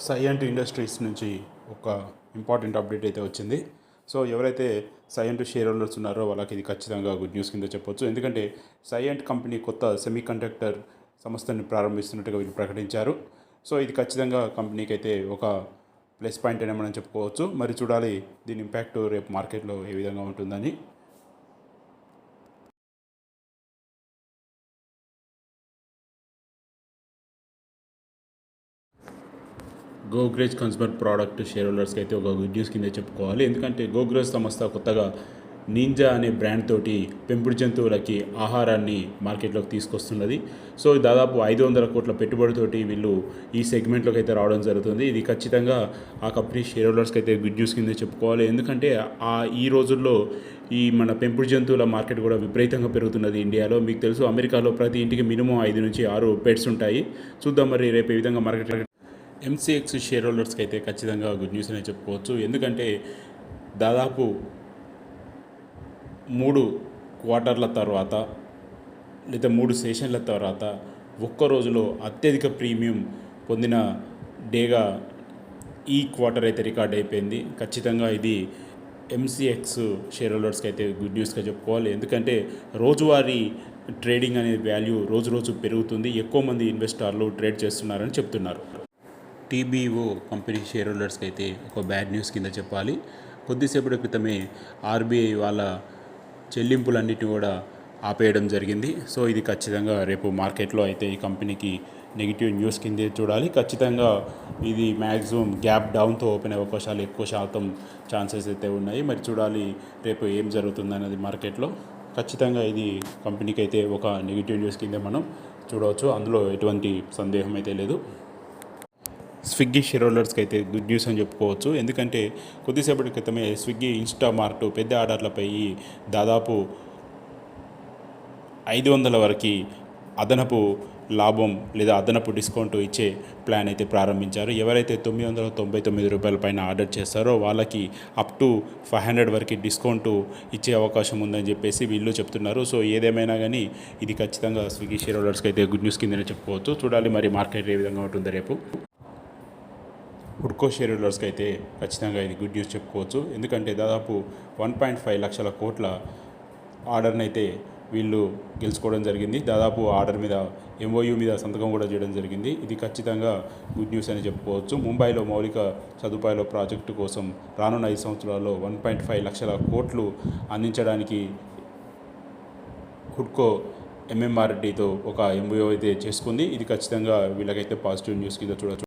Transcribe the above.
Cyient industries నుంచి ఒక important update అయితే వచ్చింది. సో ఎవరైతే సైయంట్ షేర్ హోల్డర్స్ ఉన్నారో వాళ్ళకి ఇది ఖచ్చితంగా గుడ్ న్యూస్ కింద చెప్పొచ్చు. ఎందుకంటే సైయంట్ కంపెనీ కొత్త సెమీకండక్టర్ సంస్థని ప్రారంభిస్తున్నట్టుగా వీళ్ళు ప్రకటించారు. సో ఇది ఖచ్చితంగా కంపెనీకి అయితే ఒక ప్లస్ పాయింట్ అని మనం చెప్పుకోవచ్చు. మరి చూడాలి దీని ఇంపాక్ట్ రేపు మార్కెట్లో ఏ విధంగా ఉంటుందని. గోగ్రేజ్ కన్స్యూమర్ ప్రోడక్ట్ షేర్ హోల్డర్స్కి అయితే ఒక గుడ్ న్యూస్ కింద చెప్పుకోవాలి. ఎందుకంటే గోగ్రేజ్ సంస్థ కొత్తగా నింజా అనే బ్రాండ్ తోటి పెంపుడు జంతువులకి ఆహారాన్ని మార్కెట్లోకి తీసుకొస్తున్నది. సో దాదాపు 500 కోట్ల పెట్టుబడితోటి వీళ్ళు ఈ సెగ్మెంట్లోకి అయితే రావడం జరుగుతుంది. ఇది ఖచ్చితంగా ఆ కంపెనీ షేర్ హోల్డర్స్కి అయితే గుడ్ న్యూస్ కింద చెప్పుకోవాలి. ఎందుకంటే ఈ రోజుల్లో ఈ మన పెంపుడు జంతువుల మార్కెట్ కూడా విపరీతంగా పెరుగుతున్నది ఇండియాలో. మీకు తెలుసు, అమెరికాలో ప్రతి ఇంటికి మినిమం 5 నుంచి 6 పెట్స్ ఉంటాయి. చూద్దాం మరి రేపు ఏ విధంగా మార్కెట్. ఎంసీఎక్స్ షేర్ హోల్డర్స్కి అయితే ఖచ్చితంగా గుడ్ న్యూస్ అనే చెప్పుకోవచ్చు. ఎందుకంటే దాదాపు 3 క్వార్టర్ల తర్వాత లేదా 3 సెషన్ల తర్వాత ఒక్క రోజులో అత్యధిక ప్రీమియం పొందిన డేగా ఈ క్వార్టర్ అయితే రికార్డ్ అయిపోయింది. ఖచ్చితంగా ఇది ఎంసీఎక్స్ షేర్ హోల్డర్స్కి అయితే గుడ్ న్యూస్గా చెప్పుకోవాలి. ఎందుకంటే రోజువారీ ట్రేడింగ్ అనే వాల్యూ రోజు రోజు పెరుగుతుంది. ఎక్కువ మంది ఇన్వెస్టర్లు ట్రేడ్ చేస్తున్నారని చెప్తున్నారు. టీబీఓ కంపెనీ షేర్ హోల్డర్స్కి అయితే ఒక బ్యాడ్ న్యూస్ కింద చెప్పాలి. కొద్దిసేపటి క్రితమే ఆర్బీఐ వాళ్ళ చెల్లింపులన్నిటిని కూడా ఆపేయడం జరిగింది. సో ఇది ఖచ్చితంగా రేపు మార్కెట్లో అయితే ఈ కంపెనీకి నెగిటివ్ న్యూస్ కిందే చూడాలి. ఖచ్చితంగా ఇది మ్యాక్సిమం గ్యాప్ డౌన్తో ఓపెన్ అయ్యే అవకాశాలు ఎక్కువ శాతం ఛాన్సెస్ అయితే ఉన్నాయి. మరి చూడాలి రేపు ఏం జరుగుతుందన్నది మార్కెట్లో. ఖచ్చితంగా ఇది కంపెనీకి అయితే ఒక నెగిటివ్ న్యూస్ కింద మనం చూడవచ్చు. అందులో ఎటువంటి సందేహం అయితే లేదు. స్విగ్గీ షేర్ హోల్డర్స్కి అయితే గుడ్ న్యూస్ అని చెప్పుకోవచ్చు. ఎందుకంటే కొద్దిసేపటి క్రితమే స్విగ్గీ ఇన్స్టామార్ట్ పెద్ద ఆర్డర్లపై దాదాపు 500 వరకు అదనపు లాభం లేదా అదనపు డిస్కౌంట్ ఇచ్చే ప్లాన్ అయితే ప్రారంభించారు. ఎవరైతే 999 రూపాయల పైన ఆర్డర్ చేస్తారో వాళ్ళకి అప్ టు 500 వరకు డిస్కౌంట్ ఇచ్చే అవకాశం ఉందని చెప్పేసి వీళ్ళు చెప్తున్నారు. సో ఏదేమైనా కానీ ఇది ఖచ్చితంగా స్విగ్గీ షేర్ హోల్డర్స్కి అయితే గుడ్ న్యూస్ కిందనే చెప్పుకోవచ్చు. చూడాలి మరి మార్కెట్ ఏ విధంగా ఉంటుందో రేపు. హుడ్కో షేర్ హోల్డర్స్కి అయితే ఖచ్చితంగా ఇది గుడ్ న్యూస్ చెప్పుకోవచ్చు. ఎందుకంటే దాదాపు 1.5 లక్షల కోట్ల ఆర్డర్ని అయితే వీళ్ళు గెలుచుకోవడం జరిగింది. దాదాపు ఆర్డర్ మీద ఎంఓయూ మీద సంతకం కూడా చేయడం జరిగింది. ఇది ఖచ్చితంగా గుడ్ న్యూస్ అని చెప్పుకోవచ్చు. ముంబైలో మౌలిక సదుపాయాల ప్రాజెక్టు కోసం రానున్న 5 సంవత్సరాల్లో 1.5 లక్షల కోట్లు అందించడానికి హుడ్కో ఎంఎంఆర్డీతో ఒక ఎంఓయూ అయితే చేసుకుంది. ఇది ఖచ్చితంగా వీళ్ళకైతే పాజిటివ్ న్యూస్ కింద చూడవచ్చు.